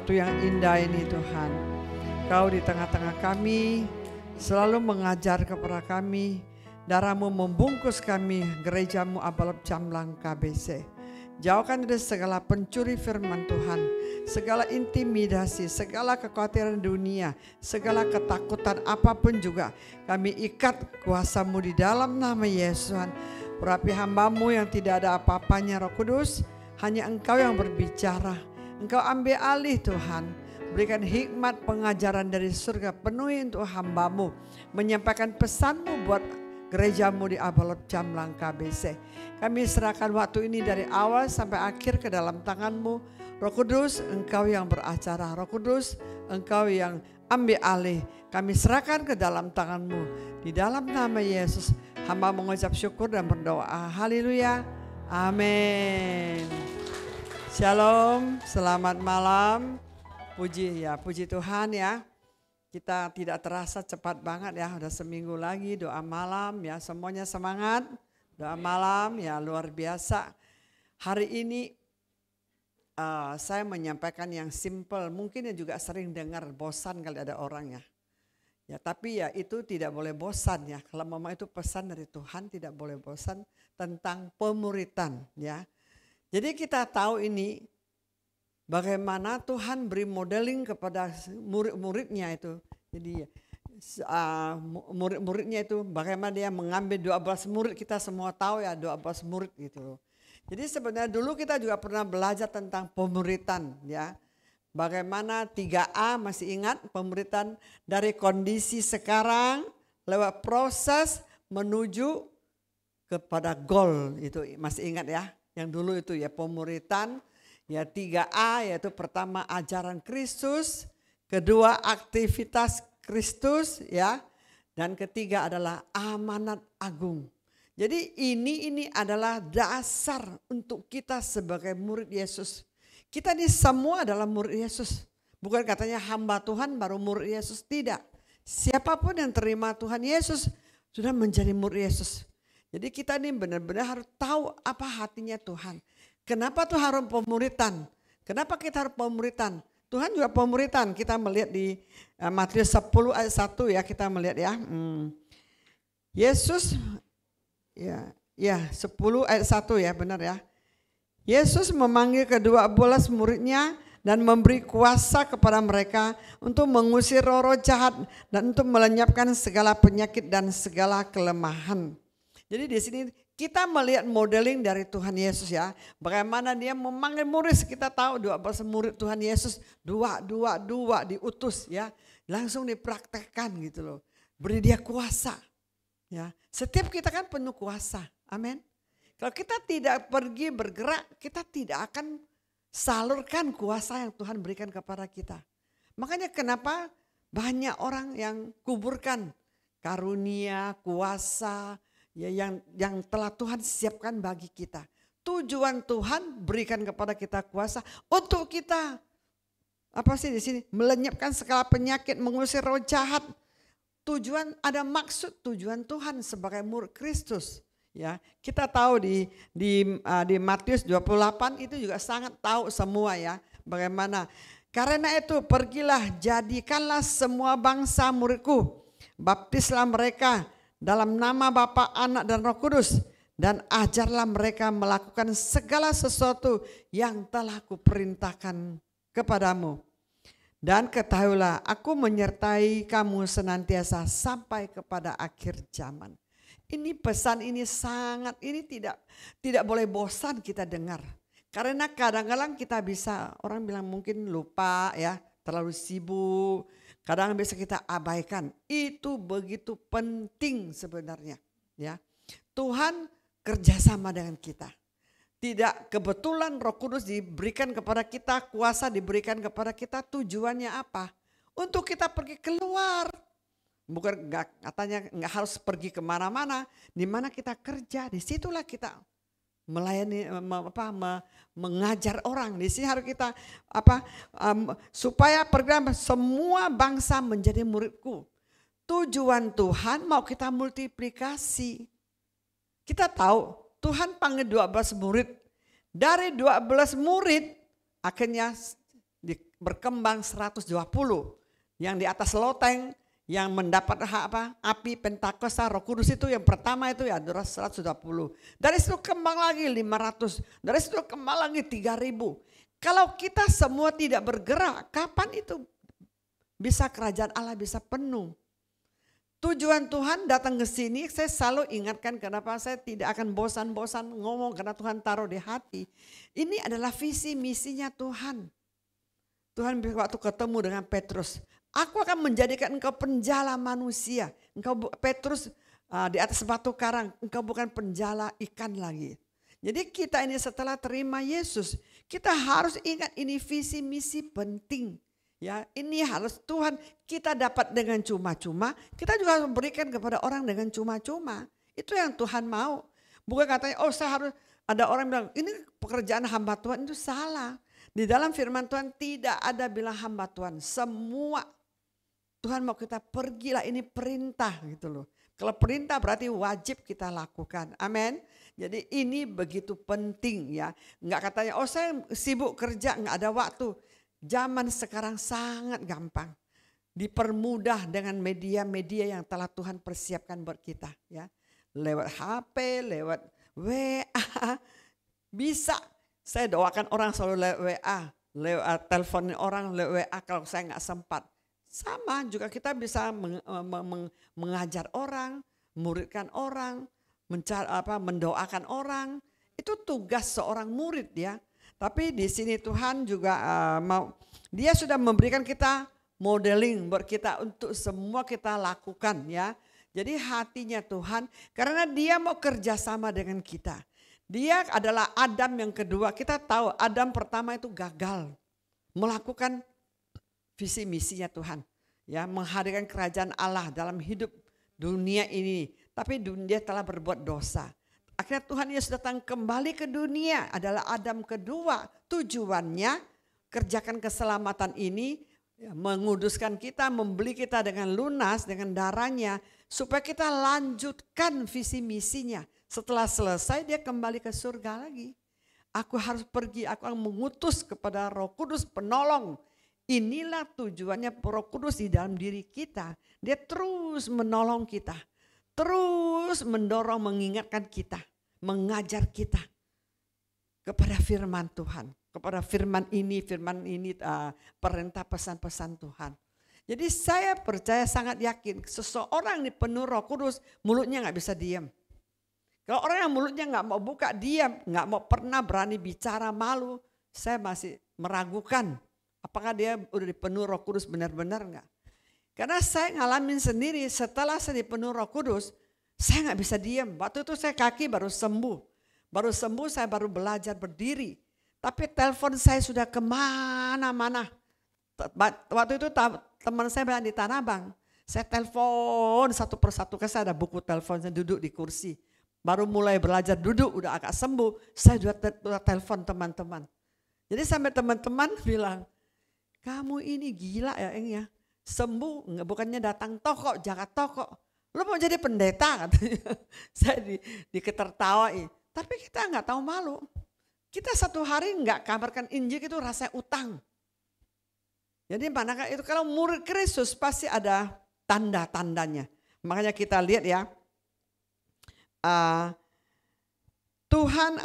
waktu yang indah ini Tuhan. Kau di tengah-tengah kami, selalu mengajar kepada kami. Darah-Mu membungkus kami, gereja-Mu Abalop Jamblang KBC. Jauhkan dari segala pencuri firman Tuhan, segala intimidasi, segala kekhawatiran dunia, segala ketakutan apapun juga. Kami ikat kuasa-Mu di dalam nama Yesus Tuhan. Urapi hamba-Mu yang tidak ada apa-apanya Roh Kudus, hanya Engkau yang berbicara. Engkau ambil alih Tuhan. Berikan hikmat pengajaran dari surga, penuhi untuk hamba-Mu. Menyampaikan pesan-Mu buat gereja-Mu di Abalop Jamblang KBC. Kami serahkan waktu ini dari awal sampai akhir ke dalam tangan-Mu. Roh Kudus, Engkau yang beracara. Roh Kudus, Engkau yang ambil alih. Kami serahkan ke dalam tangan-Mu. Di dalam nama Yesus, hamba mengucap syukur dan berdoa. Haleluya. Amin. Shalom, selamat malam. Puji Tuhan ya. Kita tidak terasa cepat banget ya, udah seminggu lagi doa malam ya, semuanya semangat. Doa malam ya luar biasa. Hari ini saya menyampaikan yang simple, mungkin yang juga sering dengar bosan kali ada orang ya. Ya tapi ya itu tidak boleh bosan ya, kalau memang itu pesan dari Tuhan tidak boleh bosan tentang pemuritan ya. Jadi kita tahu ini bagaimana Tuhan beri modeling kepada murid-muridnya itu. Jadi murid-muridnya itu bagaimana dia mengambil 12 murid, kita semua tahu ya 12 murid gitu. Jadi sebenarnya dulu kita juga pernah belajar tentang pemuritan ya. Bagaimana 3A masih ingat pemuritan dari kondisi sekarang lewat proses menuju kepada goal itu masih ingat ya. Yang dulu itu ya pemuritan. Ya 3A yaitu pertama ajaran Kristus, kedua aktivitas Kristus ya, dan ketiga adalah amanat agung. Jadi ini adalah dasar untuk kita sebagai murid Yesus. Kita ini semua adalah murid Yesus. Bukan katanya hamba Tuhan baru murid Yesus, tidak. Siapapun yang terima Tuhan Yesus sudah menjadi murid Yesus. Jadi kita ini benar-benar harus tahu apa hatinya Tuhan. Kenapa tuh harus pemuritan? Kenapa kita harus pemuritan? Tuhan juga pemuritan. Kita melihat di Matius 10 ayat 1 ya, kita melihat ya. Yesus ya 10 ayat 1 ya, benar ya. Yesus memanggil ke-12 muridnya dan memberi kuasa kepada mereka untuk mengusir roh-roh jahat dan untuk melenyapkan segala penyakit dan segala kelemahan. Jadi di sini kita melihat modeling dari Tuhan Yesus ya. Bagaimana dia memanggil murid, kita tahu 12 murid Tuhan Yesus. Dua diutus ya. Langsung dipraktekkan gitu loh. Beri dia kuasa. Ya. Setiap kita kan penuh kuasa. Amin. Kalau kita tidak pergi bergerak, kita tidak akan salurkan kuasa yang Tuhan berikan kepada kita. Makanya kenapa banyak orang yang kuburkan karunia, kuasa, ya yang telah Tuhan siapkan bagi kita. Tujuan Tuhan berikan kepada kita kuasa untuk kita apa sih di sini? Melenyapkan segala penyakit, mengusir roh jahat. Tujuan ada maksud tujuan Tuhan sebagai murid Kristus. Ya, kita tahu di Matius 28 itu juga sangat tahu semua ya bagaimana. Karena itu pergilah, jadikanlah semua bangsa muridku, baptislah mereka dalam nama Bapa, Anak dan Roh Kudus, dan ajarlah mereka melakukan segala sesuatu yang telah kuperintahkan kepadamu. Dan ketahuilah aku menyertai kamu senantiasa sampai kepada akhir zaman. Ini pesan ini sangat, ini tidak boleh bosan kita dengar. Karena kadang-kadang kita bisa, orang bilang mungkin lupa ya, terlalu sibuk. Kadang bisa kita abaikan. Itu begitu penting sebenarnya. Ya, Tuhan kerjasama dengan kita. Tidak kebetulan Roh Kudus diberikan kepada kita, kuasa diberikan kepada kita. Tujuannya apa? Untuk kita pergi keluar. Bukan katanya nggak harus pergi kemana-mana. Di mana kita kerja, disitulah kita melayani, mengajar orang. Di sini harus kita supaya semua bangsa menjadi muridku. Tujuan Tuhan mau kita multiplikasi. Kita tahu Tuhan panggil 12 murid. Dari 12 murid akhirnya berkembang 120. Yang di atas loteng, yang mendapat api Pentakosta Roh Kudus itu yang pertama itu ya 120. Dari situ kembang lagi 500. Dari situ kembang lagi 3000. Kalau kita semua tidak bergerak, kapan itu bisa kerajaan Allah bisa penuh? Tujuan Tuhan datang ke sini, saya selalu ingatkan kenapa saya tidak akan bosan-bosan ngomong karena Tuhan taruh di hati. Ini adalah visi misinya Tuhan. Tuhan waktu ketemu dengan Petrus, aku akan menjadikan engkau penjala manusia. Engkau Petrus di atas batu karang, engkau bukan penjala ikan lagi. Jadi kita ini setelah terima Yesus, kita harus ingat ini visi misi penting. Ya, ini harus Tuhan kita dapat dengan cuma-cuma, kita juga harus berikan kepada orang dengan cuma-cuma. Itu yang Tuhan mau. Bukan katanya, saya harus, ada orang bilang, ini pekerjaan hamba Tuhan, itu salah. Di dalam firman Tuhan tidak ada bilang hamba Tuhan. Semua Tuhan mau kita pergilah, ini perintah gitu loh. Kalau perintah berarti wajib kita lakukan. Amin. Jadi ini begitu penting ya. Enggak katanya, saya sibuk kerja, enggak ada waktu. Zaman sekarang sangat gampang. Dipermudah dengan media-media yang telah Tuhan persiapkan buat kita. Ya. Lewat HP, lewat WA. Bisa. Saya doakan orang selalu lewat WA. Lewat telepon orang, lewat WA kalau saya nggak sempat. Sama juga kita bisa mengajar orang, muridkan orang, mendoakan orang. Itu tugas seorang murid ya. Tapi di sini Tuhan juga dia sudah memberikan kita modeling buat kita untuk semua kita lakukan ya. Jadi hatinya Tuhan karena dia mau kerjasama dengan kita. Dia adalah Adam yang kedua. Kita tahu Adam pertama itu gagal melakukan visi misinya Tuhan. Ya, menghadirkan kerajaan Allah dalam hidup dunia ini. Tapi dunia telah berbuat dosa. Akhirnya Tuhan Yesus datang kembali ke dunia adalah Adam kedua. Tujuannya kerjakan keselamatan ini, menguduskan kita, membeli kita dengan lunas, dengan darahnya. Supaya kita lanjutkan visi misinya. Setelah selesai dia kembali ke surga lagi. Aku harus pergi, aku akan mengutus kepada Roh Kudus penolong. Inilah tujuannya Roh Kudus di dalam diri kita. Dia terus menolong kita. Terus mendorong, mengingatkan kita. Mengajar kita kepada firman Tuhan, kepada firman ini perintah pesan-pesan Tuhan. Jadi saya percaya sangat yakin seseorang di penuh Roh Kudus mulutnya nggak bisa diam. Kalau orang yang mulutnya nggak mau buka diam, nggak mau pernah berani bicara malu, saya masih meragukan apakah dia udah dipenuhi Roh Kudus benar-benar nggak. Karena saya ngalamin sendiri setelah saya dipenuhi Roh Kudus. Saya nggak bisa diam. Waktu itu saya kaki baru sembuh. Baru sembuh saya baru belajar berdiri. Tapi telepon saya sudah kemana-mana. Waktu itu teman saya di Tanah Abang. Saya telepon satu persatu. Saya ada buku telepon, saya duduk di kursi. Baru mulai belajar duduk, udah agak sembuh. Saya sudah telepon teman-teman. Jadi sampai teman-teman bilang, kamu ini gila ya Eng ya. Sembuh, bukannya datang toko, jaga toko. Lo mau jadi pendeta katanya. Saya diketertawai. Tapi kita nggak tahu malu. Kita satu hari nggak kabarkan Injil itu rasa utang. Jadi manakah itu kalau murid Kristus pasti ada tanda-tandanya. Makanya kita lihat ya. Tuhan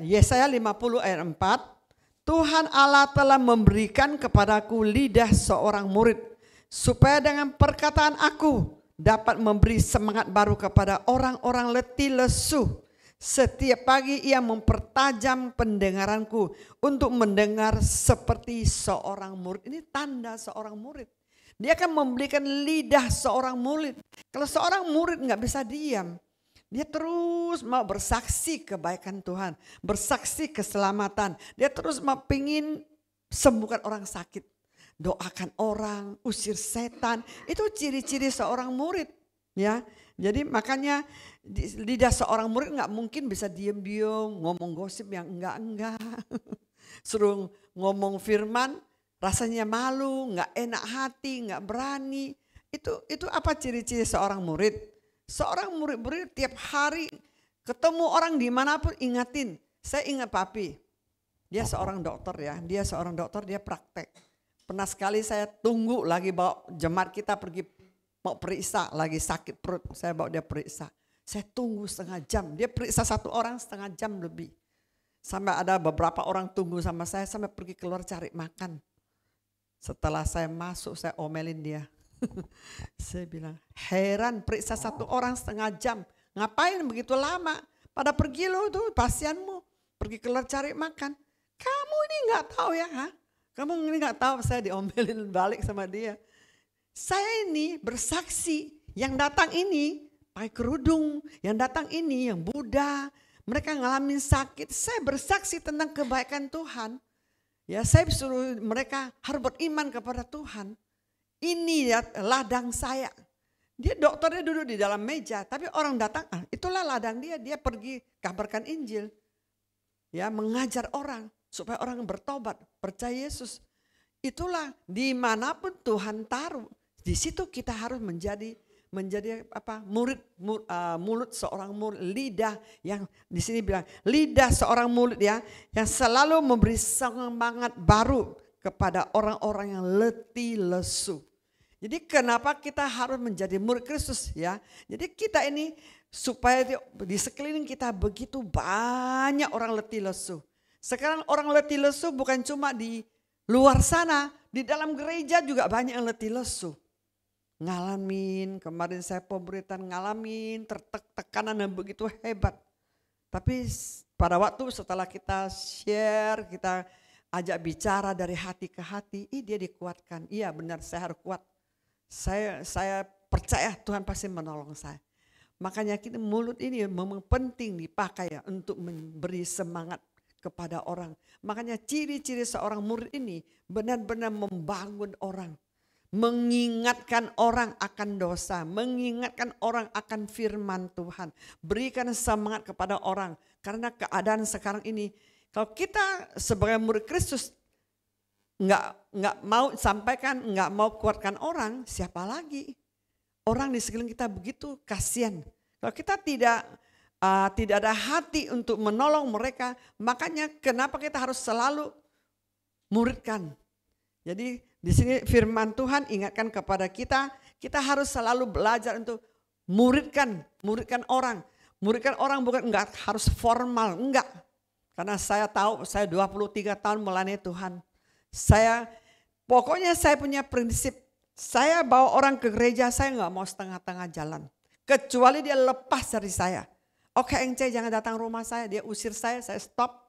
Yesaya 50 ayat 4. Tuhan Allah telah memberikan kepadaku lidah seorang murid. Supaya dengan perkataan aku dapat memberi semangat baru kepada orang-orang letih lesu. Setiap pagi ia mempertajam pendengaranku untuk mendengar seperti seorang murid. Ini tanda seorang murid. Dia akan memberikan lidah seorang murid. Kalau seorang murid nggak bisa diam, dia terus mau bersaksi kebaikan Tuhan, bersaksi keselamatan. Dia terus mau pingin sembuhkan orang sakit. Doakan orang, usir setan, itu ciri-ciri seorang murid, ya. Jadi makanya lidah seorang murid nggak mungkin bisa diem-diem ngomong gosip yang enggak. Suruh ngomong firman, rasanya malu, nggak enak hati, nggak berani. Itu apa ciri-ciri seorang murid? Seorang murid tiap hari ketemu orang dimanapun ingatin. Saya ingat papi, dia seorang dokter ya, dia praktek. Pernah sekali saya tunggu lagi bawa jemaat kita pergi mau periksa, lagi sakit perut, saya bawa dia periksa. Saya tunggu setengah jam, dia periksa 1 orang setengah jam lebih. Sampai ada beberapa orang tunggu sama saya sampai pergi keluar cari makan. Setelah saya masuk, saya omelin dia. Saya bilang, heran periksa 1 orang setengah jam. Ngapain begitu lama? Pada pergi lo tuh pasienmu, pergi keluar cari makan. Kamu ini nggak tahu ya? Ha? Kamu ini nggak tahu, saya diomelin balik sama dia. Saya ini bersaksi, yang datang ini pakai kerudung, yang datang ini yang Buddha. Mereka ngalamin sakit, saya bersaksi tentang kebaikan Tuhan. Ya, saya suruh mereka harus beriman kepada Tuhan. Ini ya ladang saya. Dia dokternya duduk di dalam meja, tapi orang datang, itulah ladang dia. Dia pergi kabarkan Injil. Ya, mengajar orang supaya orang bertobat, percaya Yesus. Itulah dimanapun Tuhan taruh, di situ kita harus menjadi mulut seorang murid, lidah yang di sini bilang lidah seorang murid ya, yang selalu memberi semangat baru kepada orang-orang yang letih lesu. Jadi kenapa kita harus menjadi murid Kristus ya? Jadi kita ini supaya di sekeliling kita begitu banyak orang letih lesu. Sekarang orang letih lesu bukan cuma di luar sana, di dalam gereja juga banyak yang letih lesu. Ngalamin, kemarin saya pemberitaan ngalamin tekanan yang begitu hebat. Tapi pada waktu setelah kita share, kita ajak bicara dari hati ke hati, dia dikuatkan. Iya benar, saya harus kuat. Saya percaya Tuhan pasti menolong saya. Makanya mulut ini memang penting dipakai ya, untuk memberi semangat kepada orang. Makanya ciri-ciri seorang murid ini benar-benar membangun orang. Mengingatkan orang akan dosa, mengingatkan orang akan firman Tuhan. Berikan semangat kepada orang. Karena keadaan sekarang ini, kalau kita sebagai murid Kristus nggak mau sampaikan, nggak mau kuatkan orang, siapa lagi? Orang di sekeliling kita begitu kasihan. Kalau kita tidak ada hati untuk menolong mereka, makanya kenapa kita harus selalu muridkan. Jadi di sini firman Tuhan ingatkan kepada kita, kita harus selalu belajar untuk muridkan orang. Muridkan orang bukan enggak harus formal, enggak. Karena saya tahu, saya 23 tahun melayani Tuhan. Pokoknya saya punya prinsip, saya bawa orang ke gereja, saya enggak mau setengah-tengah jalan. Kecuali dia lepas dari saya. Oke Engce jangan datang rumah saya, dia usir saya stop.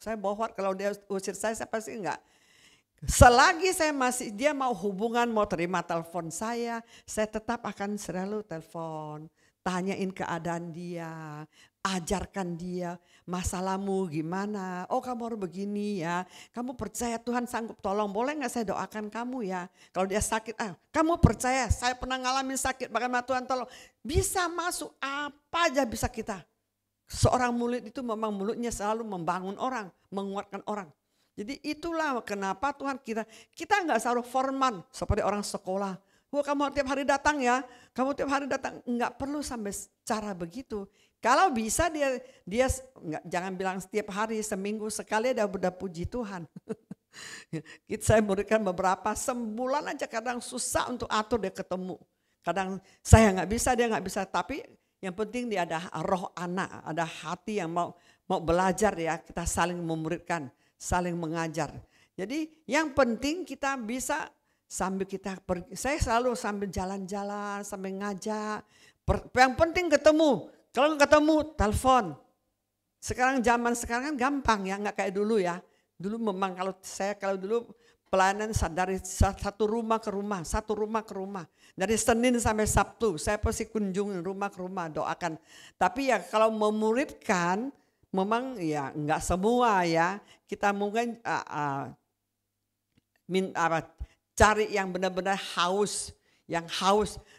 Saya bohong kalau dia usir saya pasti enggak. Selagi dia mau hubungan, mau terima telepon saya tetap akan selalu telepon, tanyain keadaan dia, ajarkan dia masalahmu gimana. Oh kamu harus begini ya, kamu percaya Tuhan sanggup tolong, boleh gak saya doakan kamu ya. Kalau dia sakit, kamu percaya saya pernah ngalamin sakit, bagaimana Tuhan tolong. Bisa masuk apa aja bisa kita. Seorang murid itu memang mulutnya selalu membangun orang, menguatkan orang. Jadi itulah kenapa Tuhan kita nggak selalu formal seperti orang sekolah. Wah kamu tiap hari datang ya, kamu tiap hari datang, nggak perlu sampai cara begitu. Kalau bisa dia jangan bilang setiap hari, seminggu sekali udah puji Tuhan. Saya berikan beberapa, sebulan aja kadang susah untuk atur dia ketemu. Kadang saya nggak bisa, dia nggak bisa, tapi yang penting dia ada roh anak, ada hati yang mau belajar ya, kita saling memuridkan. Saling mengajar. Jadi yang penting kita bisa sambil kita pergi. Saya selalu sambil jalan-jalan, sambil ngajak. Yang penting ketemu. Kalau nggak ketemu, telepon. Zaman sekarang kan gampang ya, nggak kayak dulu ya. Dulu memang kalau dulu pelayanan dari satu rumah ke rumah. Dari Senin sampai Sabtu, saya pasti kunjungin rumah ke rumah, doakan. Tapi ya kalau memuridkan, memang ya enggak semua ya, kita mungkin cari yang benar-benar haus.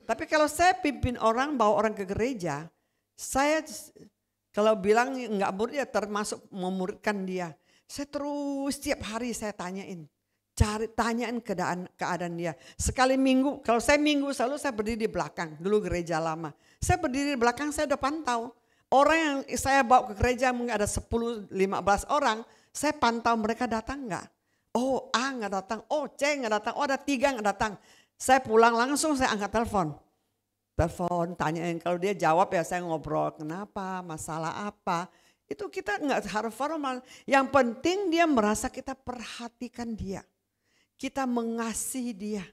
Tapi kalau saya pimpin orang, bawa orang ke gereja, saya kalau bilang enggak murid ya termasuk memuridkan dia. Saya terus setiap hari saya tanyain keadaan dia. Sekali minggu, kalau saya minggu selalu saya berdiri di belakang, dulu gereja lama. Saya berdiri di belakang, saya udah pantau. Orang yang saya bawa ke gereja mungkin ada 10-15 orang, saya pantau mereka datang enggak. Oh A nggak datang, oh C nggak datang, oh ada 3 nggak datang. Saya pulang langsung saya angkat telepon. Tanyain, kalau dia jawab ya saya ngobrol, kenapa, masalah apa. Itu kita nggak harus formal. Yang penting dia merasa kita perhatikan dia. Kita mengasihi dia.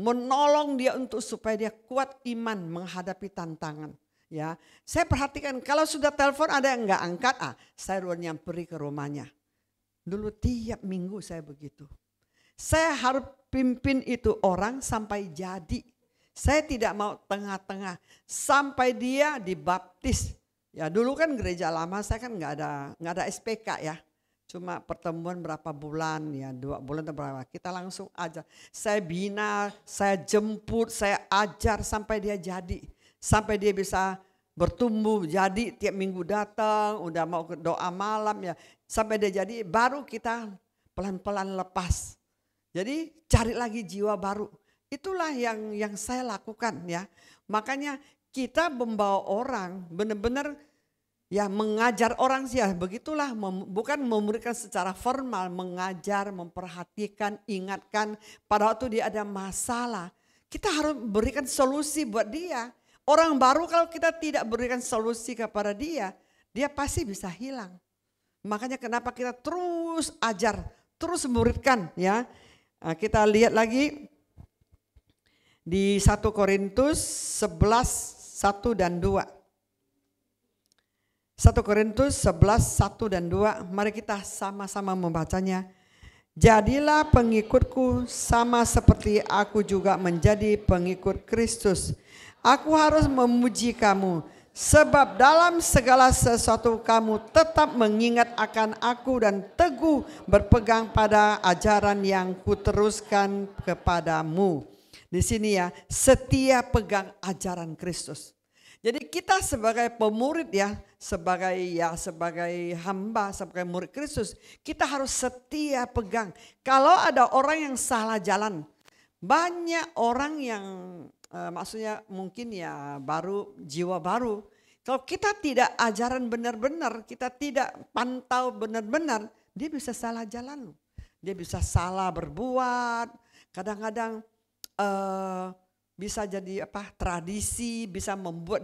Menolong dia untuk supaya dia kuat iman menghadapi tantangan. Ya, saya perhatikan kalau sudah telepon ada yang nggak angkat, saya nyamperin ke rumahnya. Dulu tiap minggu saya begitu. Saya harus pimpin itu orang sampai jadi. Saya tidak mau tengah-tengah sampai dia dibaptis. Ya dulu kan gereja lama saya kan nggak ada SPK ya. Cuma pertemuan berapa bulan ya, 2 bulan atau berapa. Kita langsung ajar. Saya bina, saya jemput, saya ajar sampai dia jadi. Sampai dia bisa bertumbuh jadi tiap minggu datang, udah mau ke doa malam ya. Sampai dia jadi baru kita pelan-pelan lepas. Jadi cari lagi jiwa baru. Itulah yang saya lakukan ya. Makanya kita membawa orang benar-benar ya mengajar orang sih ya begitulah, bukan memberikan secara formal, mengajar, memperhatikan, ingatkan pada waktu dia ada masalah. Kita harus berikan solusi buat dia. Orang baru kalau kita tidak berikan solusi kepada dia, dia pasti bisa hilang. Makanya kenapa kita terus ajar, terus muridkan ya. Nah, kita lihat lagi di 1 Korintus 11, 1 dan 2. 1 Korintus 11, 1 dan 2. Mari kita sama-sama membacanya. Jadilah pengikutku sama seperti aku juga menjadi pengikut Kristus. Aku harus memuji kamu. Sebab dalam segala sesuatu kamu tetap mengingat akan aku dan teguh berpegang pada ajaran yang kuteruskan kepadamu. Di sini ya, setia pegang ajaran Kristus. Jadi kita sebagai pemurid ya, sebagai hamba, sebagai murid Kristus, kita harus setia pegang. Kalau ada orang yang salah jalan, banyak orang yang maksudnya mungkin ya baru, jiwa baru. Kalau kita tidak ajaran benar-benar, kita tidak pantau benar-benar, dia bisa salah jalan. Dia bisa salah berbuat, kadang-kadang bisa jadi tradisi, bisa membuat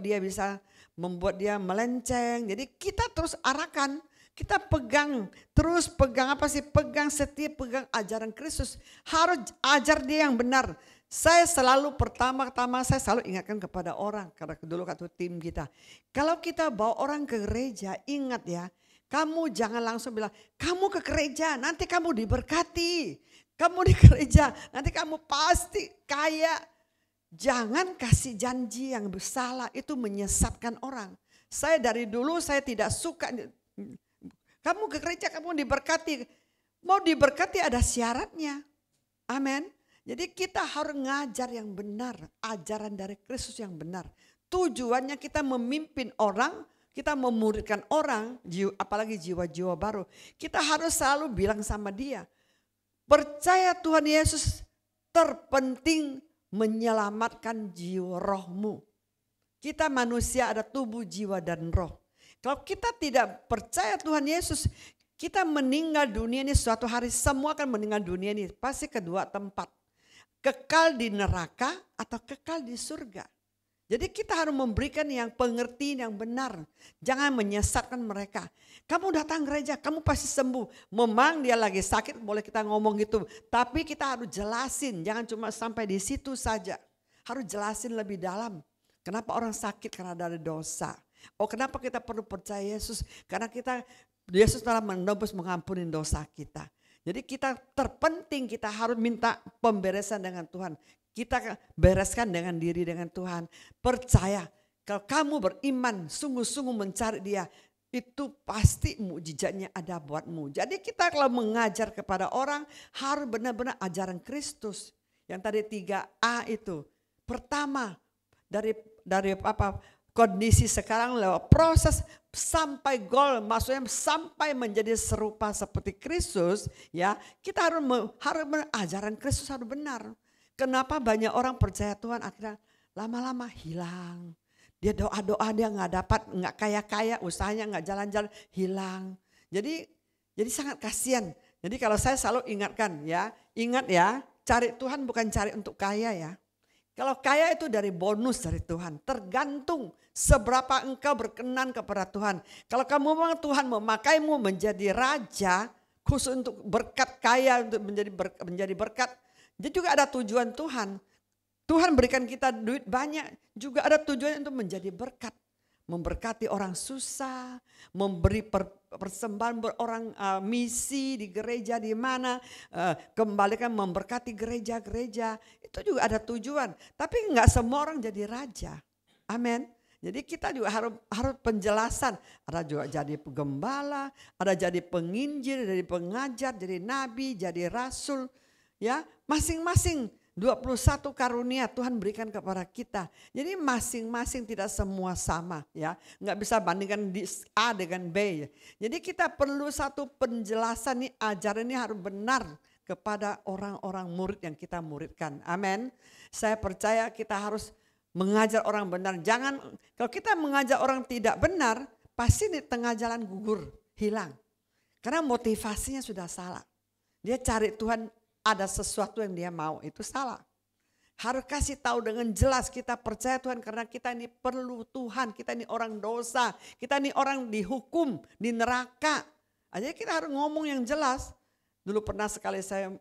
dia melenceng. Jadi kita terus arahkan, kita pegang, terus pegang pegang setiap pegang ajaran Kristus. Harus ajar dia yang benar. Saya selalu pertama-tama saya selalu ingatkan kepada orang, karena dulu waktu tim kita. Kalau kita bawa orang ke gereja, ingat ya, kamu jangan langsung bilang, kamu ke gereja nanti kamu diberkati. Kamu di gereja nanti kamu pasti kaya. Jangan kasih janji yang bersalah, itu menyesatkan orang. Saya dari dulu saya tidak suka, kamu ke gereja kamu diberkati. Mau diberkati ada syaratnya. Amin. Jadi kita harus ngajar yang benar, ajaran dari Kristus yang benar. Tujuannya kita memimpin orang, kita memuridkan orang, apalagi jiwa-jiwa baru. Kita harus selalu bilang sama dia, percaya Tuhan Yesus terpenting menyelamatkan jiwa rohmu. Kita manusia ada tubuh, jiwa dan roh. Kalau kita tidak percaya Tuhan Yesus, kita meninggal dunia ini suatu hari, semua akan meninggal dunia ini pasti kedua tempat. Kekal di neraka atau kekal di surga. Jadi kita harus memberikan yang pengertian yang benar. Jangan menyesatkan mereka. Kamu datang gereja, kamu pasti sembuh. Memang dia lagi sakit, boleh kita ngomong gitu. Tapi kita harus jelasin, jangan cuma sampai di situ saja. Harus jelasin lebih dalam. Kenapa orang sakit? Karena dari dosa. Oh, kenapa kita perlu percaya Yesus? Karena Yesus telah menebus, mengampuni dosa kita. Jadi kita terpenting, kita harus minta pemberesan dengan Tuhan. Kita bereskan dengan diri dengan Tuhan. Percaya kalau kamu beriman, sungguh-sungguh mencari dia, itu pasti mukjizatnya ada buatmu. Jadi kita kalau mengajar kepada orang harus benar-benar ajaran Kristus. Yang tadi 3A itu. Pertama dari kondisi sekarang lewat proses sampai goal, maksudnya sampai menjadi serupa seperti Kristus, ya kita harus ajaran Kristus harus benar. Kenapa banyak orang percaya Tuhan akhirnya lama-lama hilang. Dia doa-doa dia nggak dapat, nggak kaya-kaya, usahanya nggak jalan-jalan, hilang. Jadi sangat kasihan. Jadi kalau saya selalu ingatkan ya, ingat ya, cari Tuhan bukan cari untuk kaya ya. Kalau kaya itu dari bonus dari Tuhan, tergantung seberapa engkau berkenan kepada Tuhan. Kalau kamu memang Tuhan memakaimu menjadi raja, khusus untuk berkat kaya, untuk menjadi berkat, jadi juga ada tujuan Tuhan. Tuhan berikan kita duit banyak, juga ada tujuan untuk menjadi berkat. Memberkati orang susah, memberi persembahan orang misi di gereja di mana, kembalikan memberkati gereja-gereja, itu juga ada tujuan. Tapi enggak semua orang jadi raja, amin. Jadi kita juga harus penjelasan, ada juga jadi penggembala, ada jadi penginjil, jadi pengajar, jadi nabi, jadi rasul, ya masing-masing. 21 karunia Tuhan berikan kepada kita. Jadi masing-masing tidak semua sama ya. Nggak bisa bandingkan di A dengan B ya. Jadi kita perlu satu penjelasan nih, ajaran ini harus benar kepada orang-orang murid yang kita muridkan. Amin. Saya percaya kita harus mengajar orang benar. Jangan, kalau kita mengajar orang tidak benar, pasti di tengah jalan gugur, hilang. Karena motivasinya sudah salah. Dia cari Tuhan, ada sesuatu yang dia mau, itu salah. Harus kasih tahu dengan jelas kita percaya Tuhan karena kita ini perlu Tuhan, kita ini orang dosa, kita ini orang dihukum di neraka. Jadi kita harus ngomong yang jelas. Dulu pernah sekali saya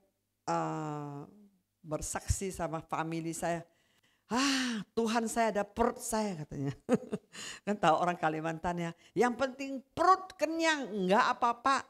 bersaksi sama family saya, Tuhan saya ada perut saya katanya. Kan tahu orang Kalimantan ya, yang penting perut kenyang, enggak apa-apa.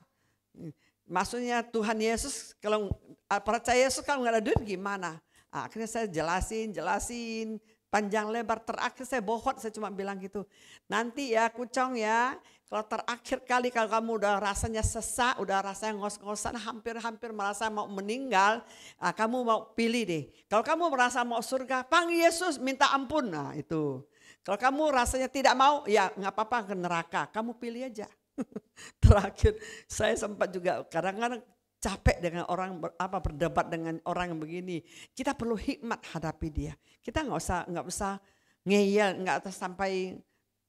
Maksudnya Tuhan Yesus, kalau percaya Yesus kalau nggak ada duit gimana? Akhirnya saya jelasin panjang lebar, terakhir saya bohong, saya cuma bilang gitu. Nanti ya Kucong ya, kalau terakhir kali kalau kamu udah rasanya sesak, udah rasanya ngos-ngosan, hampir-hampir merasa mau meninggal, kamu mau pilih deh. Kalau kamu merasa mau surga, panggil Yesus minta ampun, nah itu. Kalau kamu rasanya tidak mau, ya nggak apa-apa ke neraka, kamu pilih aja. Terakhir saya sempat juga kadang-kadang capek dengan orang berdebat dengan orang yang begini. Kita perlu hikmat hadapi dia. Kita nggak usah ngeyel, nggak usah sampai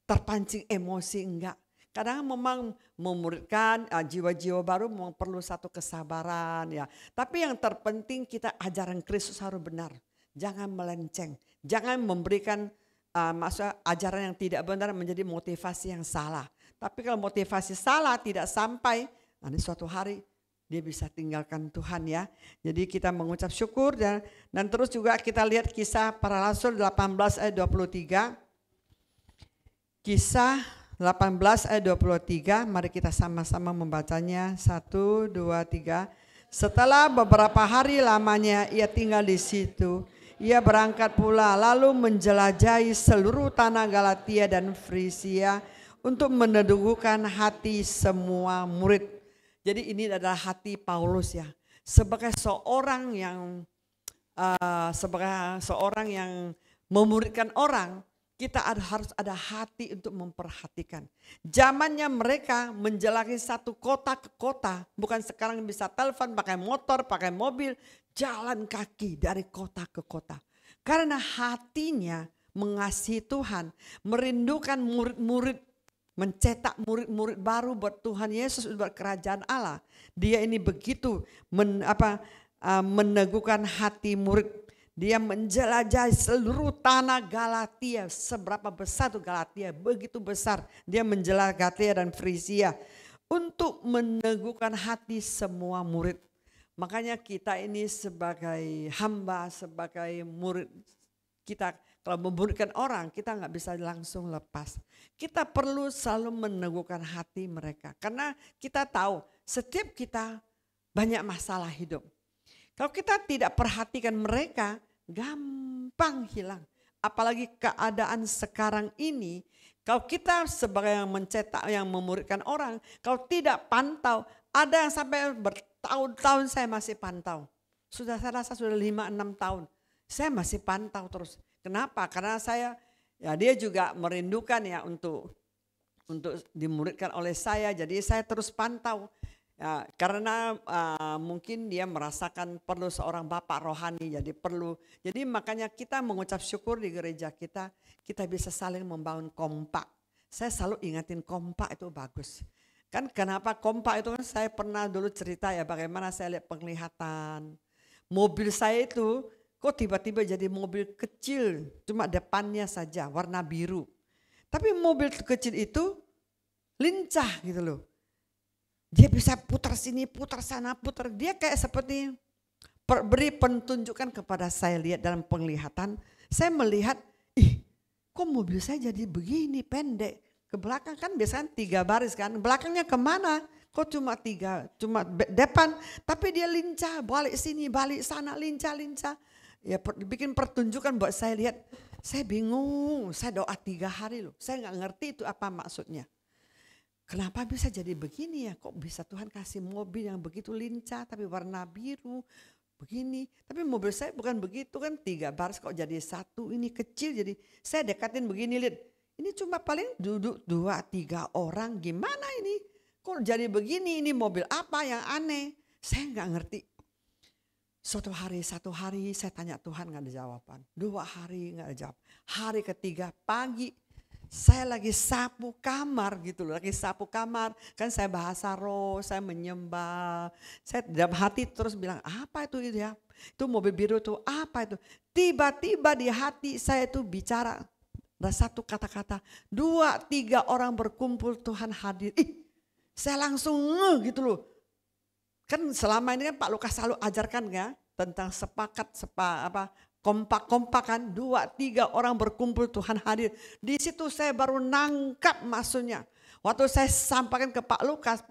terpancing emosi, enggak. Kadang memang memuridkan jiwa-jiwa baru memang perlu satu kesabaran ya. Tapi yang terpenting kita ajaran Kristus harus benar. Jangan melenceng, jangan memberikan maksudnya ajaran yang tidak benar menjadi motivasi yang salah. Tapi kalau motivasi salah tidak sampai, nanti suatu hari dia bisa tinggalkan Tuhan ya. Jadi kita mengucap syukur dan terus juga kita lihat Kisah Para Rasul 18 ayat 23. Kisah 18 ayat 23, mari kita sama-sama membacanya. 1, 2, 3. Setelah beberapa hari lamanya ia tinggal di situ. Ia berangkat pula lalu menjelajahi seluruh tanah Galatia dan Frisia untuk meneduhkan hati semua murid. Jadi ini adalah hati Paulus ya. Sebagai seorang yang memuridkan orang, kita harus ada hati untuk memperhatikan. Zamannya mereka menjelajahi satu kota ke kota, bukan sekarang bisa telepon, pakai motor, pakai mobil, jalan kaki dari kota ke kota. Karena hatinya mengasihi Tuhan, merindukan murid-murid, mencetak murid-murid baru buat Tuhan Yesus, buat kerajaan Allah. Dia ini begitu meneguhkan hati murid. Dia menjelajahi seluruh tanah Galatia. Seberapa besar tuh Galatia? Begitu besar. Dia menjelajahi Galatia dan Frisia untuk meneguhkan hati semua murid. Makanya kita ini sebagai hamba, sebagai murid, kita kalau memuridkan orang, kita nggak bisa langsung lepas. Kita perlu selalu meneguhkan hati mereka. Karena kita tahu setiap kita banyak masalah hidup. Kalau kita tidak perhatikan mereka, gampang hilang. Apalagi keadaan sekarang ini, kalau kita sebagai yang mencetak, yang memuridkan orang, kalau tidak pantau, ada yang sampai bertahun-tahun saya masih pantau. Saya rasa sudah 5-6 tahun, saya masih pantau terus. Kenapa? Karena dia juga merindukan ya untuk dimuridkan oleh saya. Jadi saya terus pantau. Ya, karena mungkin dia merasakan perlu seorang bapak rohani, jadi perlu. Jadi makanya kita mengucap syukur di gereja kita bisa saling membangun kompak. Saya selalu ingatin kompak itu bagus. Kan kenapa kompak itu kan saya pernah dulu cerita ya bagaimana saya lihat penglihatan. Mobil saya itu kok tiba-tiba jadi mobil kecil, cuma depannya saja warna biru. Tapi mobil kecil itu lincah gitu loh. Dia bisa putar sini, putar sana, putar. Dia kayak seperti beri penunjukan kepada saya lihat dalam penglihatan. Saya melihat, kok mobil saya jadi begini pendek. Ke belakang kan biasanya 3 baris kan, belakangnya kemana? Kok cuma 3, cuma depan, tapi dia lincah, balik sini, balik sana, lincah. Ya bikin pertunjukan buat saya lihat, saya bingung, saya doa 3 hari loh, saya nggak ngerti itu apa maksudnya. Kenapa bisa jadi begini ya, kok bisa Tuhan kasih mobil yang begitu lincah tapi warna biru, begini. Tapi mobil saya bukan begitu kan, 3 baris kok jadi 1, ini kecil jadi saya dekatin begini lihat. Ini cuma paling duduk 2-3 orang, gimana ini? Kok jadi begini, ini mobil apa yang aneh? Saya nggak ngerti. Satu hari saya tanya Tuhan nggak ada jawaban. 2 hari nggak ada jawab. Hari ketiga pagi saya lagi sapu kamar gitu loh, lagi sapu kamar. Kan saya bahasa roh, saya menyembah. Saya dalam hati terus bilang apa itu ya? Itu mobil biru itu apa itu? Tiba-tiba di hati saya itu bicara. Ada satu kata-kata, 2-3 orang berkumpul Tuhan hadir. Saya langsung gitu loh. Kan selama ini kan Pak Lukas selalu ajarkan ya tentang kompak-kompak kan. 2-3 orang berkumpul Tuhan hadir. Di situ saya baru nangkap maksudnya. Waktu saya sampaikan ke Pak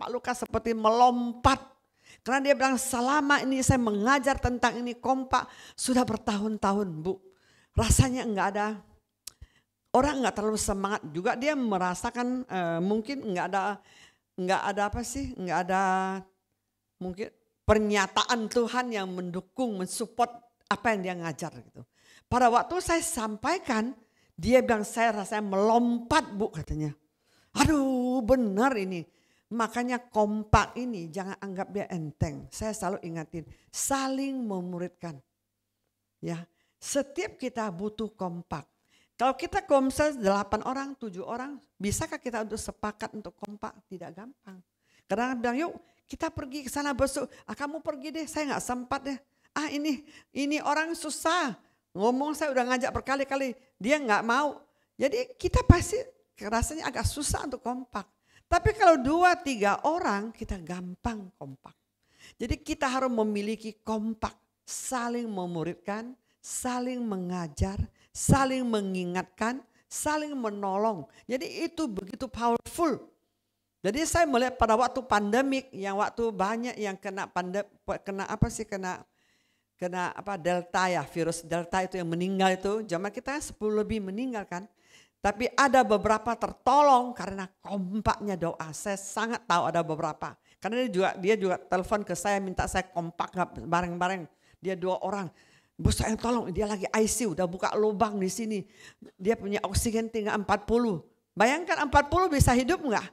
Lukas seperti melompat. Karena dia bilang selama ini saya mengajar tentang ini kompak sudah bertahun-tahun Bu. Rasanya enggak ada. Orang nggak terlalu semangat juga, dia merasakan mungkin nggak ada mungkin pernyataan Tuhan yang mendukung, mensupport apa yang dia ngajar gitu. Pada waktu saya sampaikan, dia bilang saya rasanya melompat Bu katanya. Aduh benar ini, makanya kompak ini jangan anggap dia enteng. Saya selalu ingatin, saling memuridkan. Ya, setiap kita butuh kompak. Kalau kita komsel 8 orang, 7 orang, bisakah kita untuk sepakat untuk kompak? Tidak gampang. Kadang bilang yuk kita pergi ke sana besok. Kamu pergi deh, saya nggak sempat deh. Ini orang susah. Ngomong saya udah ngajak berkali-kali, dia nggak mau. Jadi kita pasti rasanya agak susah untuk kompak. Tapi kalau 2-3 orang kita gampang kompak. Jadi kita harus memiliki kompak, saling memuridkan, saling mengajar, saling mengingatkan, saling menolong. Jadi itu begitu powerful. Jadi saya melihat pada waktu pandemik yang waktu banyak yang kena delta ya, virus delta itu yang meninggal itu, jamaah kita 10 lebih meninggal kan. Tapi ada beberapa tertolong karena kompaknya doa. Saya sangat tahu ada beberapa. Karena dia juga telepon ke saya minta saya kompak bareng-bareng. Dia 2 orang. Bu saya tolong, dia lagi ICU, udah buka lubang di sini. Dia punya oksigen tinggal 40. Bayangkan 40 bisa hidup enggak?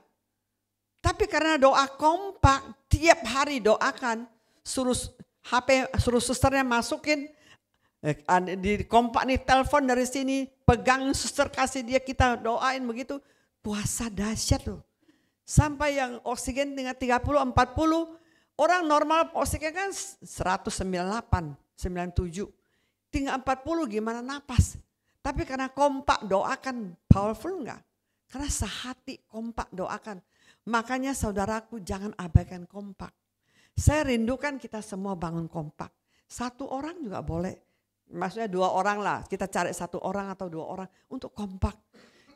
Tapi karena doa kompak, tiap hari doakan, suruh susternya masukin, di kompak nih telepon dari sini, pegang suster kasih dia kita doain begitu. Puasa dahsyat loh. Sampai yang oksigen tinggal 30, 40, orang normal oksigen kan 198, 97. Tinggal 40 gimana napas. Tapi karena kompak doakan, powerful enggak? Karena sehati kompak doakan. Makanya saudaraku jangan abaikan kompak. Saya rindukan kita semua bangun kompak. 1 orang juga boleh. Maksudnya 2 orang lah. Kita cari 1 orang atau 2 orang untuk kompak.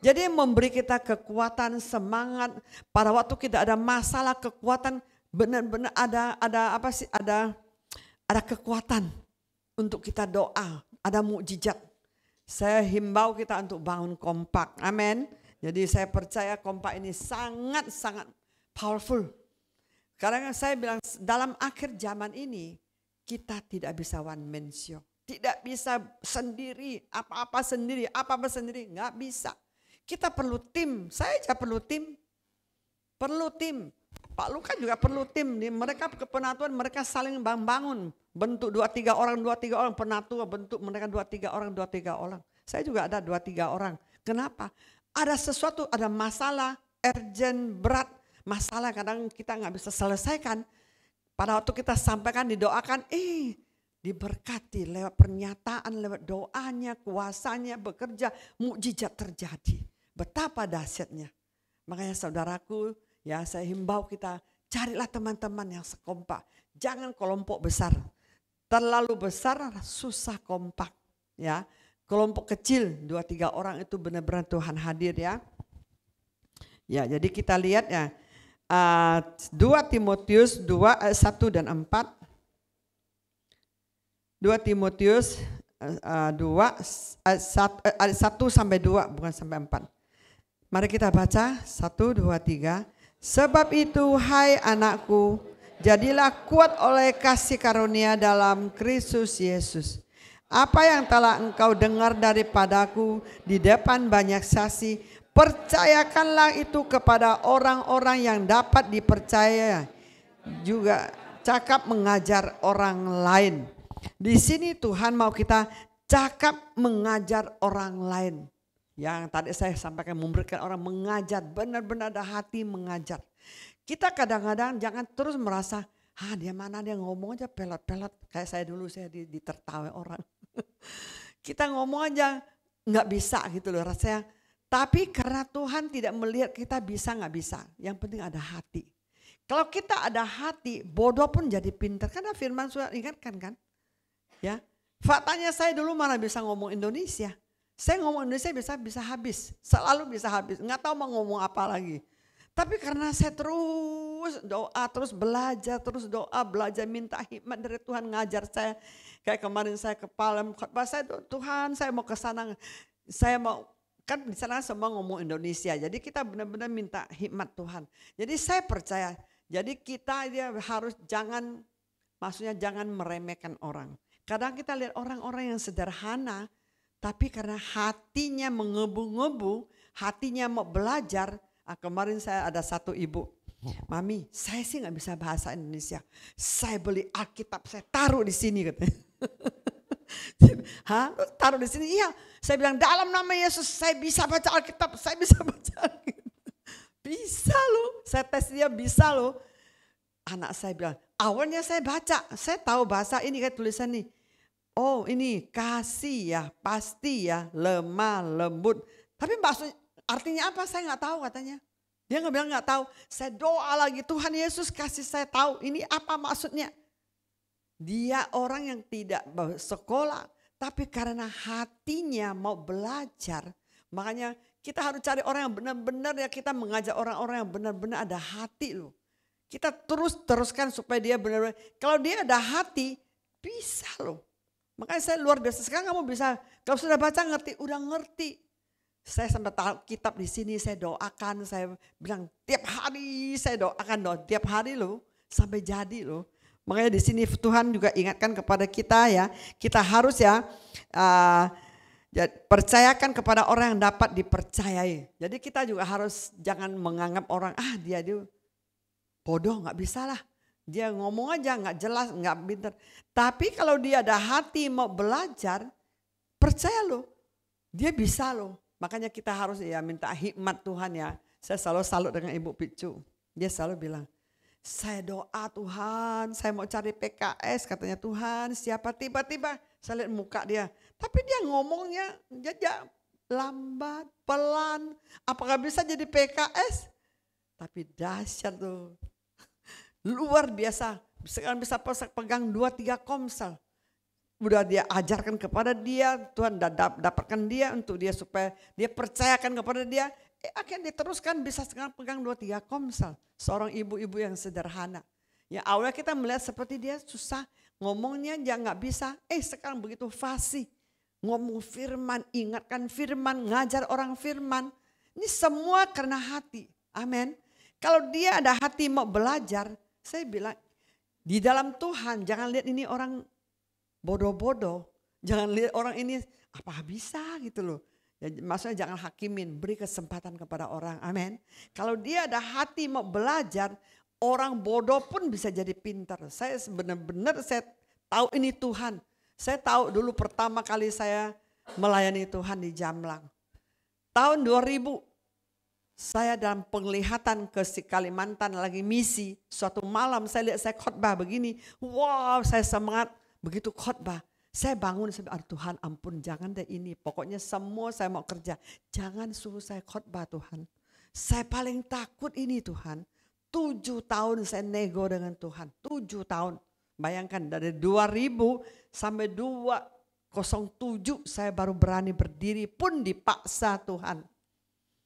Jadi memberi kita kekuatan, semangat. Pada waktu kita ada masalah, kekuatan, benar-benar ada kekuatan. Untuk kita doa, ada mukjizat. Saya himbau kita untuk bangun kompak. Amin. Jadi saya percaya kompak ini sangat-sangat powerful. Karena saya bilang dalam akhir zaman ini kita tidak bisa one man show. Tidak bisa sendiri, apa-apa sendiri, nggak bisa. Kita perlu tim, saya aja perlu tim. Pak Lukas juga perlu tim. Mereka kepenatuan, mereka saling bangun. Bentuk 2-3 orang penatuan, bentuk mereka 2-3 orang. Saya juga ada 2-3 orang. Kenapa? Ada sesuatu, ada masalah, urgent, berat. masalah kadang kita nggak bisa selesaikan. Pada waktu kita sampaikan, didoakan, diberkati lewat pernyataan, lewat doanya, kuasanya bekerja, mukjizat terjadi. Betapa dahsyatnya. Makanya saudaraku, ya saya himbau kita, carilah teman-teman yang sekompak. Jangan kelompok besar. Terlalu besar susah kompak. Ya, kelompok kecil 2-3 orang itu benar-benar Tuhan hadir ya. Ya, jadi kita lihat ya 2 Timotius 2 ayat 1 dan 4. 2 Timotius 2 ayat 1 sampai 2 bukan sampai 4. Mari kita baca 1, 2, 3. Sebab itu hai anakku, jadilah kuat oleh kasih karunia dalam Kristus Yesus. Apa yang telah engkau dengar daripadaku di depan banyak saksi, percayakanlah itu kepada orang-orang yang dapat dipercaya. Juga cakap mengajar orang lain. Di sini Tuhan mau kita cakap mengajar orang lain. Yang tadi saya sampaikan, memberikan orang mengajar, benar-benar ada hati mengajar. Kita kadang-kadang jangan terus merasa, dia mana dia ngomong aja pelot-pelot. Kayak saya dulu, saya ditertawa orang. Kita ngomong aja nggak bisa gitu loh rasanya. Tapi karena Tuhan tidak melihat kita bisa nggak bisa. Yang penting ada hati. Kalau kita ada hati, bodoh pun jadi pintar. Karena firman sudah ingatkan kan. Ya, faktanya saya dulu mana bisa ngomong Indonesia. Saya ngomong Indonesia bisa habis, selalu bisa habis, nggak tahu mau ngomong apa lagi. Tapi karena saya terus doa, terus belajar, terus doa, belajar minta hikmat dari Tuhan ngajar saya. Kayak kemarin saya ke Palem, khotbah saya, Tuhan saya mau ke sana, saya mau, kan di sana semua ngomong Indonesia. Jadi kita benar-benar minta hikmat Tuhan. Jadi saya percaya, jadi kita dia harus maksudnya jangan meremehkan orang. Kadang kita lihat orang-orang yang sederhana, tapi karena hatinya mengebu-ngebu, hatinya mau belajar. Kemarin saya ada satu ibu, Mami, saya sih nggak bisa bahasa Indonesia. Saya beli Alkitab, saya taruh di sini katanya. Taruh di sini? Iya. Saya bilang dalam nama Yesus saya bisa baca Alkitab, saya bisa baca Alkitab. Bisa loh, saya tes dia bisa loh. Anak saya bilang, awalnya saya baca, saya tahu bahasa ini kayak tulisan nih. Oh ini kasih ya, pasti ya, lemah, lembut. Tapi maksudnya artinya apa saya nggak tahu katanya. Dia nggak bilang nggak tahu. Saya doa lagi, Tuhan Yesus kasih saya tahu ini apa maksudnya. Dia orang yang tidak sekolah, tapi karena hatinya mau belajar. Makanya kita harus cari orang yang benar-benar ya, kita mengajak orang-orang yang benar-benar ada hati loh. Kita teruskan supaya dia benar-benar. Kalau dia ada hati, bisa loh. Makanya saya luar biasa. Sekarang kamu bisa, kalau sudah baca ngerti, udah ngerti. Saya sampai tahu kitab di sini, saya doakan, saya bilang tiap hari saya doakan loh, tiap hari loh, sampai jadi loh. Makanya di sini Tuhan juga ingatkan kepada kita ya, kita harus ya percayakan kepada orang yang dapat dipercayai. Jadi kita juga harus jangan menganggap orang, dia bodoh, nggak bisa lah. Dia ngomong aja nggak jelas, nggak pintar. Tapi kalau dia ada hati mau belajar, percaya loh, dia bisa loh. Makanya kita harus ya minta hikmat Tuhan ya. Saya selalu salut dengan Ibu Picu. Dia selalu bilang, saya doa Tuhan, saya mau cari PKS. Katanya Tuhan siapa, tiba-tiba saya lihat muka dia. Tapi dia ngomongnya lambat, pelan. Apakah bisa jadi PKS? Tapi dahsyat tuh. Luar biasa, sekarang bisa pegang 2-3 komsel. Udah dia ajarkan kepada dia, Tuhan dapatkan dia untuk dia supaya dia percayakan kepada dia. Akhirnya diteruskan bisa sekarang pegang 2-3 komsel. Seorang ibu-ibu yang sederhana. Ya awalnya kita melihat seperti dia susah, ngomongnya dia nggak bisa. Sekarang begitu fasih, ngomong firman, ingatkan firman, ngajar orang firman. Ini semua karena hati, amin. Kalau dia ada hati mau belajar, saya bilang di dalam Tuhan jangan lihat ini orang bodoh-bodoh. Jangan lihat orang ini apa bisa gitu loh. Ya, maksudnya jangan hakimin, beri kesempatan kepada orang, amin. Kalau dia ada hati mau belajar, orang bodoh pun bisa jadi pintar. Saya benar-benar saya tahu ini Tuhan. Saya tahu dulu pertama kali saya melayani Tuhan di Jamlang. Tahun 2000. Saya dalam penglihatan ke Kalimantan lagi misi. Suatu malam saya lihat saya khotbah begini. Wow, saya semangat. Begitu khotbah. Saya bangun, saya bilang, Tuhan ampun jangan deh ini. Pokoknya semua saya mau kerja. Jangan suruh saya khotbah Tuhan. Saya paling takut ini Tuhan. 7 tahun saya nego dengan Tuhan. 7 tahun. Bayangkan dari 2000 sampai 2007 saya baru berani berdiri pun dipaksa Tuhan.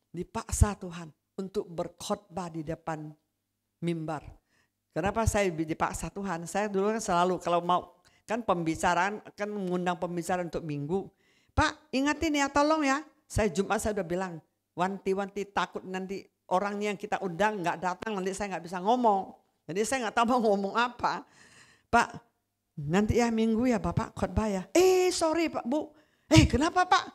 Dipaksa Tuhan untuk berkhotbah di depan mimbar. Kenapa saya dipaksa Tuhan? Saya dulu kan selalu kalau mau kan pembicaraan kan mengundang pembicaraan untuk minggu. Pak ingatin ya tolong ya. Saya Jumat saya udah bilang wanti-wanti takut nanti orang yang kita undang nggak datang nanti saya nggak bisa ngomong. Jadi saya nggak tahu mau ngomong apa. Pak nanti ya minggu ya Bapak khotbah ya. Sorry Pak Bu. Kenapa Pak?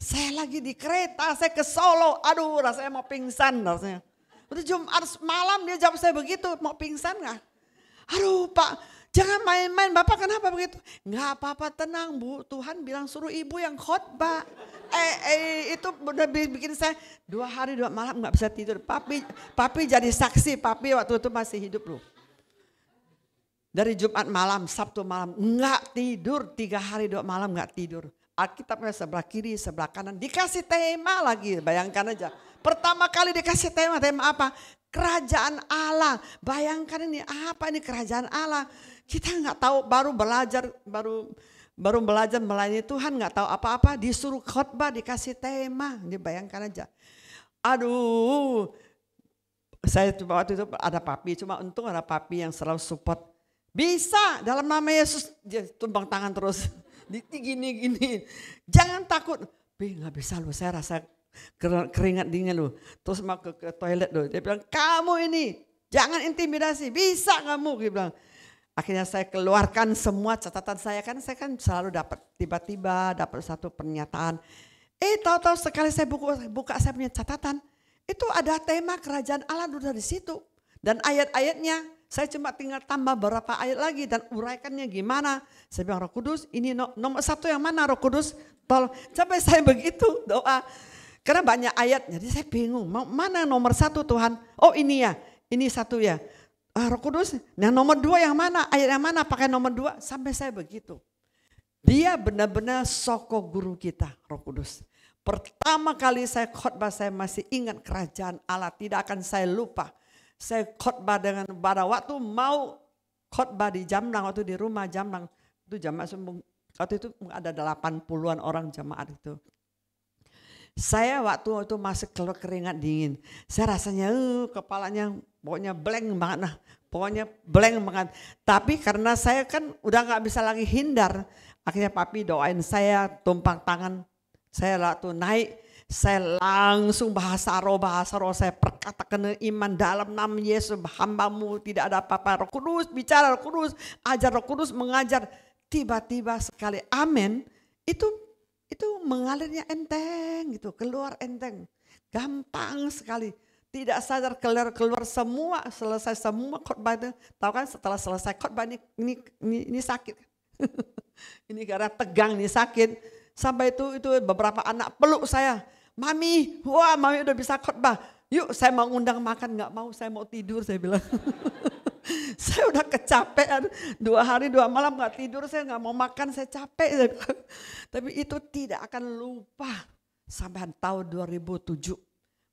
Saya lagi di kereta, saya ke Solo, aduh rasanya mau pingsan rasanya. Udah Jumat malam dia jawab saya begitu, mau pingsan gak? Aduh Pak, jangan main-main, Bapak kenapa begitu? Gak apa-apa tenang Bu, Tuhan bilang suruh ibu yang khotbah. Itu udah bikin saya 2 hari 2 malam gak bisa tidur. Papi jadi saksi, papi waktu itu masih hidup loh. Dari Jumat malam, Sabtu malam, gak tidur, 3 hari 2 malam gak tidur. Alkitabnya sebelah kiri, sebelah kanan. Dikasih tema lagi, bayangkan aja. Pertama kali dikasih tema apa? Kerajaan Allah. Bayangkan ini apa ini kerajaan Allah. Kita nggak tahu, baru belajar melayani Tuhan, nggak tahu apa-apa. Disuruh khotbah, dikasih tema. Dibayangkan aja. Aduh, saya coba waktu itu ada papi. Cuma untung ada papi yang selalu support. Bisa dalam nama Yesus, dia tumpang tangan terus. Gini, jangan takut. Nggak bisa loh, saya rasa keringat dingin loh. Terus mau ke toilet loh. Dia bilang kamu ini jangan intimidasi, bisa kamu. Dia bilang. Akhirnya saya keluarkan semua catatan saya kan selalu dapat tiba-tiba dapat satu pernyataan. Tahu-tahu sekali saya buka saya punya catatan, itu ada tema kerajaan Allah udah di situ dan ayat-ayatnya. Saya cuma tinggal tambah beberapa ayat lagi dan uraikannya gimana. Saya bilang Roh Kudus ini nomor 1 yang mana Roh Kudus? Tolong. Sampai saya begitu doa. Karena banyak ayat jadi saya bingung. Mana nomor 1 Tuhan? Oh ini ya, ini 1 ya. Roh Kudus, nah nomor 2 yang mana? Ayat yang mana pakai nomor 2? Sampai saya begitu. Dia benar-benar soko guru kita Roh Kudus. Pertama kali saya khotbah saya masih ingat kerajaan Allah. Tidak akan saya lupa. Saya khotbah dengan pada waktu mau khotbah di Jamlang, waktu di rumah Jamlang itu jamaah waktu itu ada 80-an orang jamaat itu. Saya waktu itu masih keluar keringat dingin. Saya rasanya kepalanya pokoknya blank banget nah, pokoknya blank banget. Tapi karena saya kan udah nggak bisa lagi hindar, akhirnya papi doain saya tumpang tangan. Saya waktu naik. Saya langsung bahasa roh saya perkatakan iman dalam nama Yesus hambamu tidak ada apa-apa. Roh Kudus bicara, Roh Kudus ajar, Roh Kudus mengajar. Tiba-tiba sekali amin itu mengalirnya enteng gitu, keluar enteng. Gampang sekali. Tidak sadar keluar semua, selesai semua khotbah itu. Tahu kan setelah selesai khotbah ini sakit. Ini karena tegang nih sakit. Sampai itu beberapa anak peluk saya. Mami, wah mami udah bisa khotbah. Yuk saya mau undang makan, gak mau, saya mau tidur saya bilang. Saya udah kecapean 2 hari 2 malam gak tidur, saya gak mau makan, saya capek. Tapi itu tidak akan lupa sampai tahun 2007.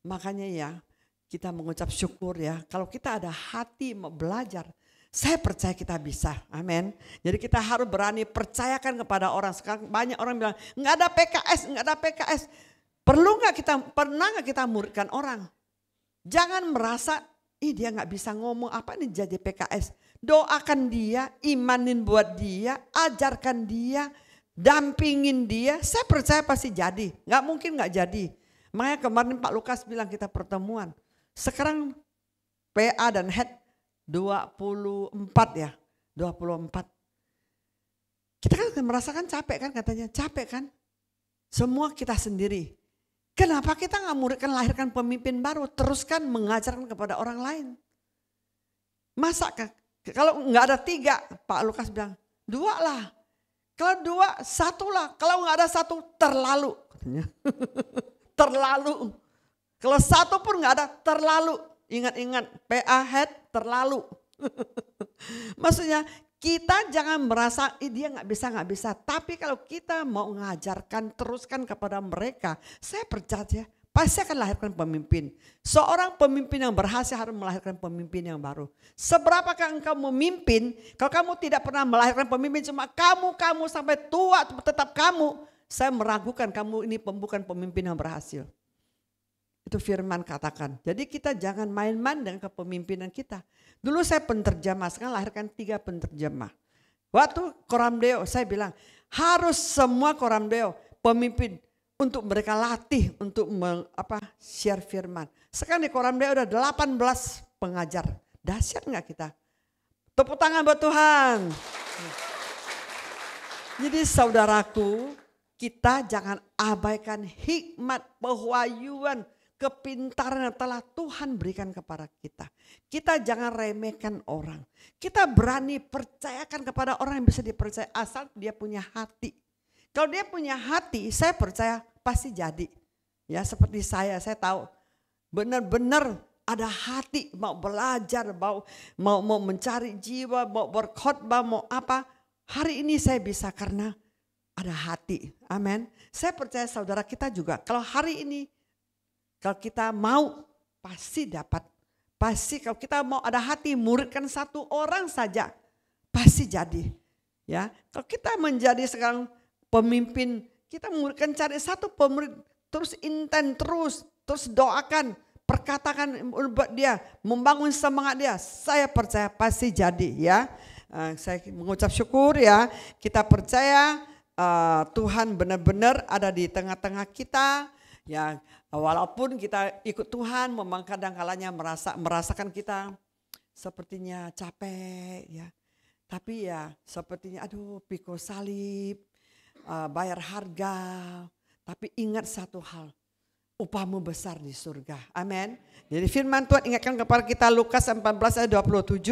Makanya ya kita mengucap syukur ya. Kalau kita ada hati mau belajar, saya percaya kita bisa, amin. Jadi kita harus berani percayakan kepada orang. Sekarang banyak orang bilang gak ada PKS. Pernah nggak kita muridkan orang? Jangan merasa, dia nggak bisa ngomong apa nih jadi PKS. Doakan dia, imanin buat dia, ajarkan dia, dampingin dia. Saya percaya pasti jadi, nggak mungkin nggak jadi. Makanya kemarin Pak Lukas bilang kita pertemuan. Sekarang PA dan head 24 ya, 24. Kita kan merasakan capek kan katanya, capek kan? Semua kita sendiri. Kenapa kita nggak muridkan lahirkan pemimpin baru, teruskan mengajarkan kepada orang lain? Masa kalau nggak ada 3, Pak Lukas bilang 2 lah. Kalau 2, 1 lah. Kalau nggak ada 1 terlalu, katanya. Terlalu. Kalau satu pun nggak ada, terlalu. Ingat-ingat, PA head terlalu. Maksudnya kita jangan merasa dia nggak bisa. Tapi kalau kita mau mengajarkan, teruskan kepada mereka, saya percaya pasti akan lahirkan pemimpin. Seorang pemimpin yang berhasil harus melahirkan pemimpin yang baru. Seberapakah engkau memimpin, kalau kamu tidak pernah melahirkan pemimpin, cuma kamu sampai tua tetap kamu, saya meragukan kamu ini bukan pemimpin yang berhasil. Itu firman katakan. Jadi kita jangan main-main dengan kepemimpinan kita. Dulu saya penterjemah, sekarang lahirkan 3 penterjemah. Waktu Koram Deo saya bilang harus semua Koram Deo pemimpin untuk mereka latih untuk share firman. Sekarang di Koram Deo ada 18 pengajar. Dahsyat nggak kita? Tepuk tangan buat Tuhan. Jadi saudaraku, kita jangan abaikan hikmat, pewahyuan, kepintaran yang telah Tuhan berikan kepada kita. Kita jangan remehkan orang. Kita berani percayakan kepada orang yang bisa dipercaya asal dia punya hati. Kalau dia punya hati, saya percaya pasti jadi. Ya seperti saya tahu benar-benar ada hati mau belajar, mau mencari jiwa, mau berkhotbah, mau apa. Hari ini saya bisa karena ada hati. Amin. Saya percaya saudara kita juga. Kalau hari ini kalau kita mau pasti dapat. Pasti kalau kita mau ada hati muridkan 1 orang saja pasti jadi. Ya, kalau kita menjadi sekarang pemimpin, kita muridkan cari 1 pemurid terus intent terus doakan, perkatakan buat dia, membangun semangat dia. Saya percaya pasti jadi ya. Saya mengucap syukur ya. Kita percaya Tuhan benar-benar ada di tengah-tengah kita. Ya, walaupun kita ikut Tuhan, memang kadang-kalanya merasakan kita sepertinya capek ya. Tapi ya sepertinya aduh pikul salib, bayar harga. Tapi ingat satu hal, upahmu besar di surga. Amin. Jadi firman Tuhan ingatkan kepada kita Lukas 14 ayat 27.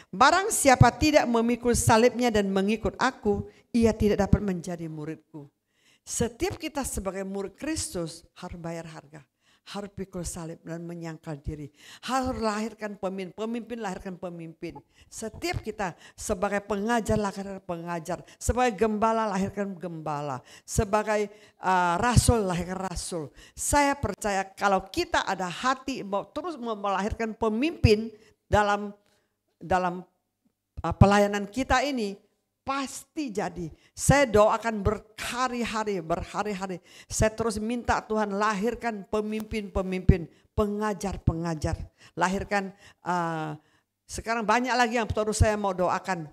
Barang siapa tidak memikul salibnya dan mengikut aku, ia tidak dapat menjadi muridku. Setiap kita sebagai murid Kristus harus bayar harga. Harus pikul salib dan menyangkal diri. Harus lahirkan pemimpin lahirkan pemimpin. Setiap kita sebagai pengajar lahirkan pengajar. Sebagai gembala lahirkan gembala. Sebagai rasul lahirkan rasul. Saya percaya kalau kita ada hati mau terus melahirkan pemimpin dalam pelayanan kita ini, pasti jadi. Saya doakan berhari-hari. Saya terus minta Tuhan lahirkan pemimpin-pemimpin, pengajar-pengajar. Lahirkan sekarang banyak lagi yang terus saya mau doakan.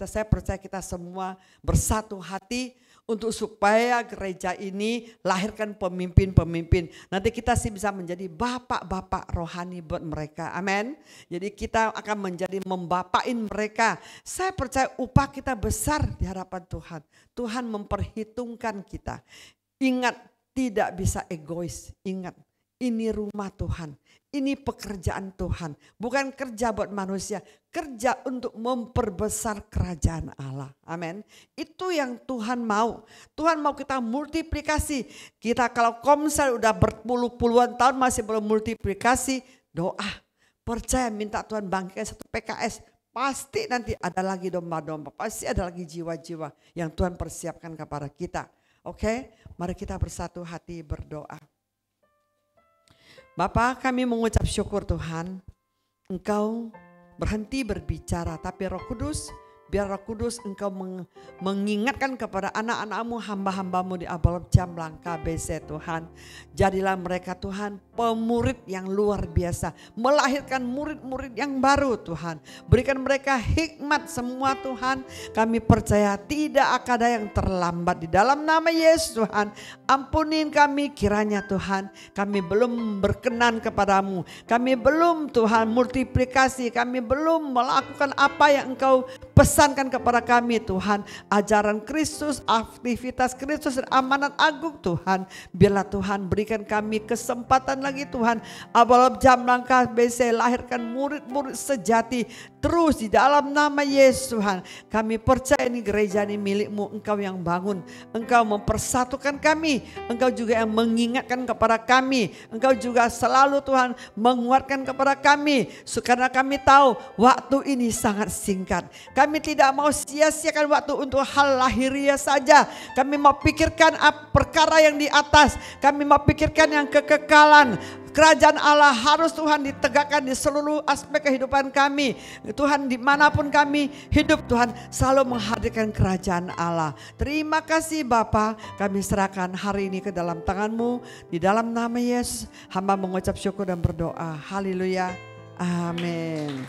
Saya percaya kita semua bersatu hati untuk supaya gereja ini lahirkan pemimpin-pemimpin. Nanti kita sih bisa menjadi bapak-bapak rohani buat mereka. Amin. Jadi kita akan menjadi membapain mereka. Saya percaya upah kita besar di hadapan Tuhan. Tuhan memperhitungkan kita. Ingat, tidak bisa egois. Ingat, ini rumah Tuhan. Ini pekerjaan Tuhan. Bukan kerja buat manusia. Kerja untuk memperbesar kerajaan Allah. Amin. Itu yang Tuhan mau. Tuhan mau kita multiplikasi. Kita kalau komsel udah berpuluh-puluhan tahun masih belum multiplikasi. Doa. Percaya minta Tuhan bangkitkan 1 PKS. Pasti nanti ada lagi domba-domba. Pasti ada lagi jiwa-jiwa yang Tuhan persiapkan kepada kita. Oke. Mari kita bersatu hati berdoa. Bapak, kami mengucap syukur Tuhan, Engkau berhenti berbicara, tapi Roh Kudus, biar Roh Kudus Engkau mengingatkan kepada anak-anak-Mu, hamba-hamba-Mu di Abalop Jamblang KBC Tuhan. Jadilah mereka Tuhan pemurid yang luar biasa, melahirkan murid-murid yang baru Tuhan. Berikan mereka hikmat semua Tuhan. Kami percaya tidak akan ada yang terlambat di dalam nama Yesus Tuhan. Ampunin kami kiranya Tuhan, kami belum berkenan kepadamu. Kami belum Tuhan multiplikasi, kami belum melakukan apa yang Engkau pesankan kepada kami Tuhan. Ajaran Kristus, aktivitas Kristus dan amanat agung Tuhan. Biarlah Tuhan berikan kami kesempatan lagi Tuhan. Abalop Jamblang KBC lahirkan murid-murid sejati terus di dalam nama Yesus Tuhan. Kami percaya ini gereja ini milik-Mu, Engkau yang bangun, Engkau mempersatukan kami, Engkau juga yang mengingatkan kepada kami, Engkau juga selalu Tuhan menguatkan kepada kami. Karena kami tahu waktu ini sangat singkat. Kami tidak mau sia-siakan waktu untuk hal lahiriah saja. Kami mau pikirkan perkara yang di atas, kami mau pikirkan yang kekekalan. Kerajaan Allah harus Tuhan ditegakkan di seluruh aspek kehidupan kami. Tuhan dimanapun kami hidup, Tuhan selalu menghadirkan kerajaan Allah. Terima kasih Bapa, kami serahkan hari ini ke dalam tangan-Mu. Di dalam nama Yesus hamba mengucap syukur dan berdoa. Haleluya. Amin.